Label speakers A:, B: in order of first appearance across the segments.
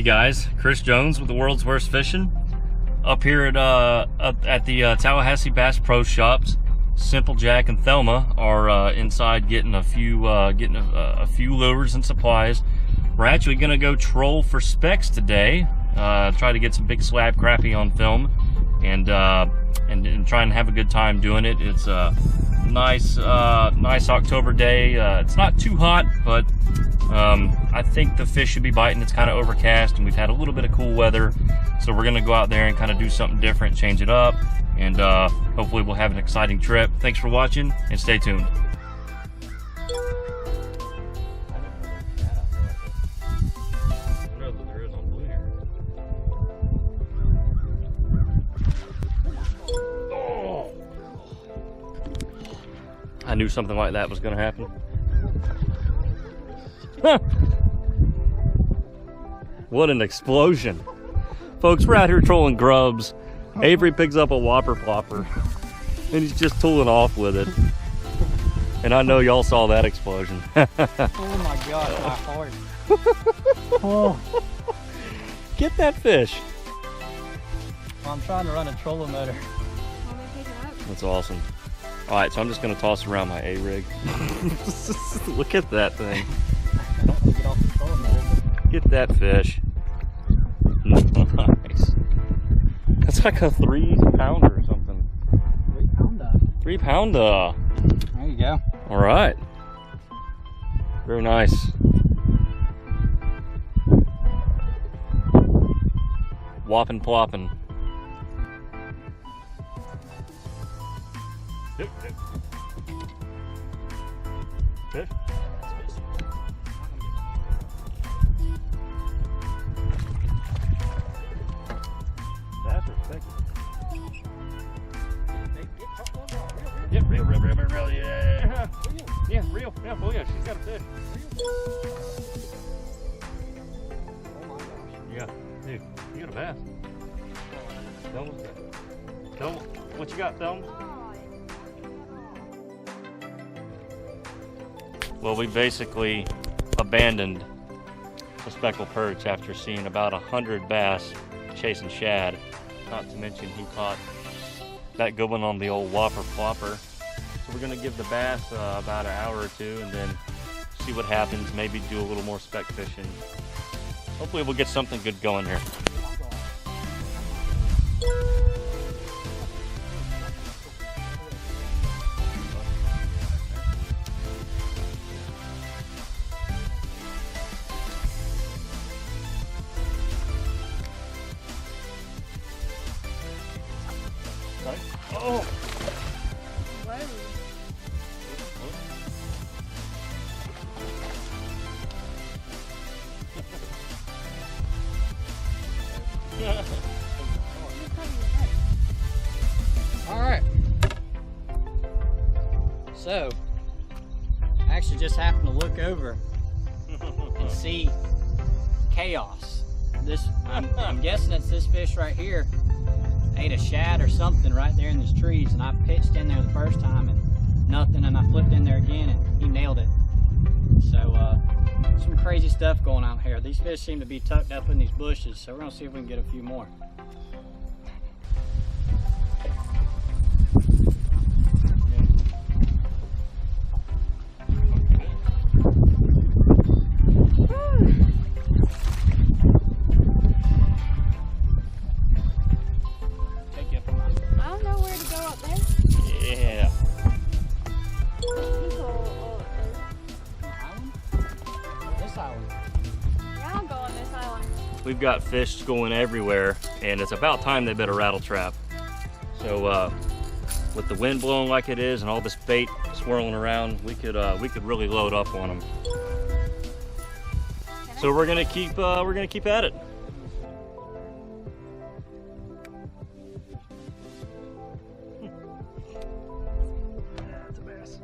A: guys, Chris Jones with the World's Worst Fishing, up here at the Tallahassee Bass Pro Shops. Simple Jack and Thelma are inside getting a few lures and supplies. We're actually gonna go troll for specks today. Try to get some big slab crappie on film, and try and have a good time doing it. It's a nice October day. It's not too hot, but I think the fish should be biting. It's kind of overcast, and we've had a little bit of cool weather, so we're gonna go out there and kind of do something different, change it up, and hopefully we'll have an exciting trip. Thanks for watching, and stay tuned. I knew something like that was going to happen. What an explosion. Folks, we're out here trolling grubs. Avery picks up a whopper plopper, and he's just tooling off with it. And I know y'all saw that explosion.
B: Oh my God, my heart. Oh.
A: Get that fish.
B: Well, I'm trying to run a trolling motor.
A: That's awesome. All right, so I'm just gonna toss around my A-rig. Look at that thing.
B: I don't want to get off the trolling motor.
A: Get that fish. Nice. That's like a 3-pounder or something.
B: 3-pounder.
A: 3-pounder.
B: There you go.
A: All right. Very nice. Whopping plopping. Yep, yep. Fish? That's respected. Yep, real, yeah. Yeah, real. Yeah, oh yeah, she's got a fish.
B: Oh my gosh.
A: Yeah, dude, you got a bass. Thelma, what you got, Thelma? Well, we basically abandoned the speckled perch after seeing about 100 bass chasing shad. Not to mention he caught that good one on the old whopper plopper. So we're gonna give the bass about an hour or two and then see what happens. Maybe do a little more speck fishing. Hopefully we'll get something good going here. Oh!
B: All right. So, I actually just happened to look over and see chaos. I'm guessing it's this fish right here. Ate a shad or something right there in these trees, and I pitched in there the first time and nothing, and I flipped in there again and he nailed it. So some crazy stuff going on here. These fish seem to be tucked up in these bushes, so we're gonna see if we can get a few more.
A: We've got fish going everywhere, and it's about time they better rattle trap. So with the wind blowing like it is and all this bait swirling around, we could really load up on them. So we're gonna keep at it. That's a bass.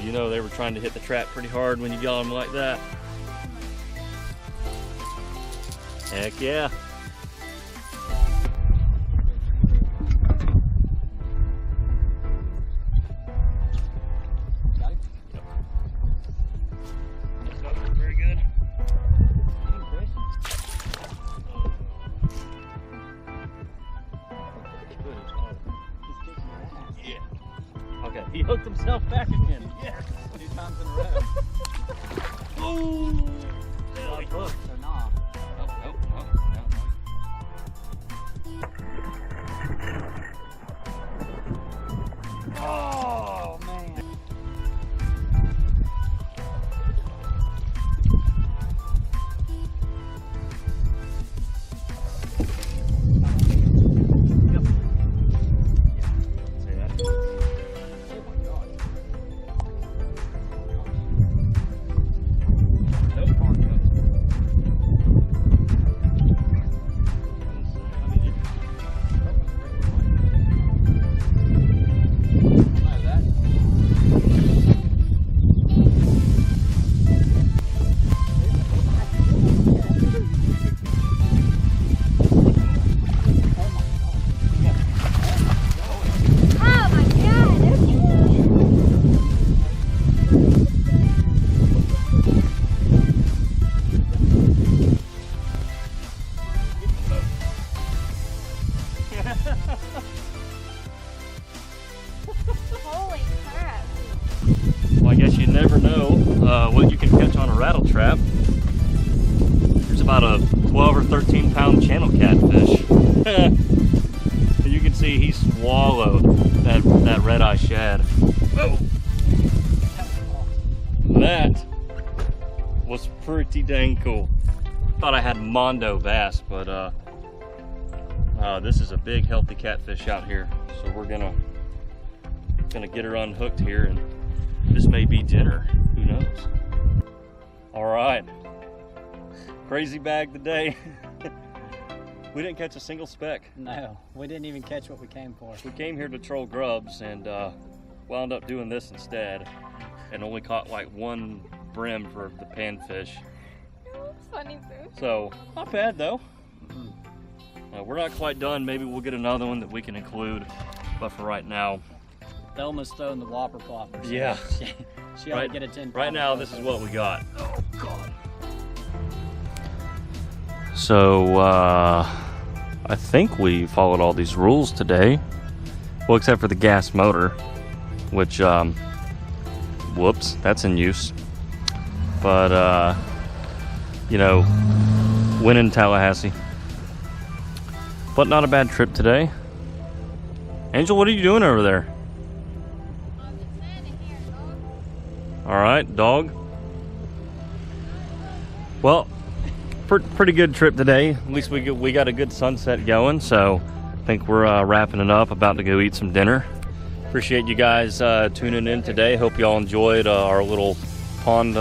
A: you know they were trying to hit the trap pretty hard when you got them like that. Heck yeah.
B: Got him?
A: Yep. That's not very good. Yeah. Okay, he hooked himself back again. Yes.
B: 2 times in a row.
A: Oh!
B: Not hooked, so nah. Oh man.
A: Yep. Say that.
B: Oh my god.
A: Nope.
C: Holy crap.
A: Well, I guess you never know what you can catch on a rattle trap. There's about a 12 or 13 pound channel catfish. And you can see he swallowed that red-eye shad. Oh. That was pretty dang cool. Thought I had Mondo bass, but this is a big healthy catfish out here. So we're gonna get her unhooked here, and this may be dinner. Who knows? All right, crazy bag today. We didn't catch a single speck.
B: No, we didn't even catch what we came for.
A: We came here to troll grubs and wound up doing this instead, and only caught like one brim for the panfish.
C: Funny fish.
A: So not bad though. We're not quite done. Maybe we'll get another one that we can include, but for right now,
B: Thelma's throwing the whopper plopper. So
A: yeah.
B: She ought to get a 10
A: Right now, this is what we got. Oh God. So I think we followed all these rules today. Well, except for the gas motor, which whoops, that's in use. But you know, winning in Tallahassee. But not a bad trip today. Angel, what are you doing over there?
C: I'm just standing here, dog.
A: All right, dog. Well, pretty good trip today. At least we got a good sunset going, so I think we're wrapping it up. About to go eat some dinner. Appreciate you guys tuning in today. Hope y'all enjoyed our little pond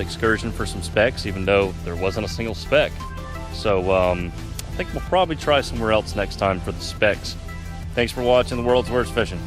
A: excursion for some specks, even though there wasn't a single speck. So I think we'll probably try somewhere else next time for the specks. Thanks for watching The World's Worst Fishing.